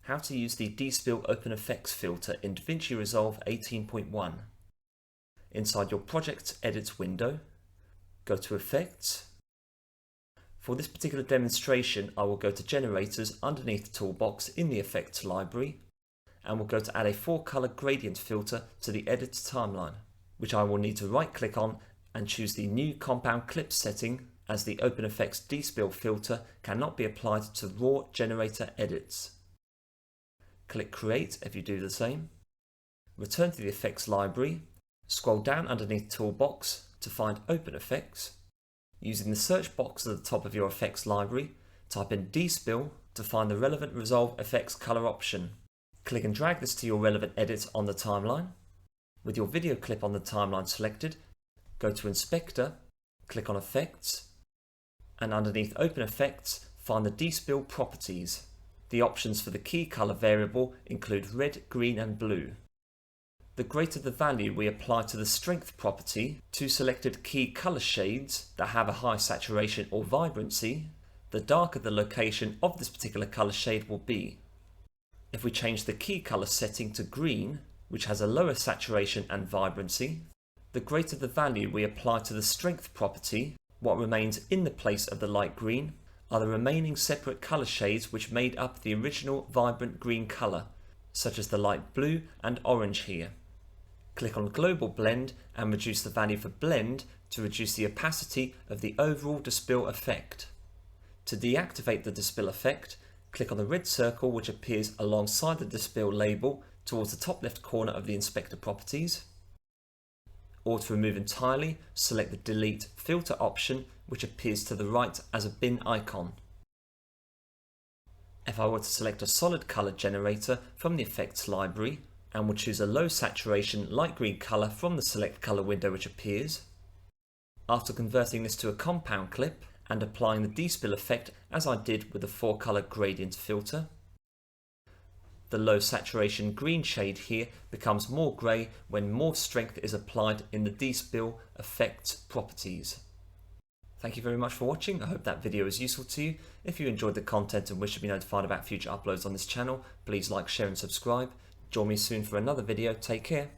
how to use the Despill Open Effects filter in DaVinci Resolve 18.1. Inside your Project Edit window, go to Effects. For this particular demonstration, I will go to Generators underneath the toolbox in the Effects library, and we'll go to add a 4-color gradient filter to the Edit timeline, which I will need to right-click on and choose the New Compound Clip setting, as the Open Effects Despill filter cannot be applied to raw generator edits. Click Create if you do the same. Return to the Effects library, scroll down underneath the toolbox to find Open Effects. Using the search box at the top of your Effects library, type in Despill to find the relevant Resolve Effects color option. Click and drag this to your relevant edit on the timeline. With your video clip on the timeline selected, go to Inspector, click on Effects, and underneath Open Effects, find the Despill properties. The options for the key color variable include red, green, and blue. The greater the value we apply to the strength property to selected key color shades that have a high saturation or vibrancy, the darker the location of this particular color shade will be. If we change the key color setting to green, which has a lower saturation and vibrancy, the greater the value we apply to the strength property, what remains in the place of the light green are the remaining separate color shades which made up the original vibrant green color, such as the light blue and orange here. Click on Global Blend and reduce the value for Blend to reduce the opacity of the overall Despill effect. To deactivate the Despill effect, click on the red circle which appears alongside the Despill label towards the top left corner of the Inspector properties. Or to remove entirely, select the Delete Filter option which appears to the right as a bin icon. If I were to select a solid color generator from the Effects library and would choose a low saturation light green color from the Select Color window which appears, after converting this to a compound clip and applying the Despill effect as I did with the 4-color gradient filter, the low saturation green shade here becomes more grey when more strength is applied in the Despill effect properties. Thank you very much for watching. I hope that video was useful to you. If you enjoyed the content and wish to be notified about future uploads on this channel, please like, share and subscribe. Join me soon for another video. Take care.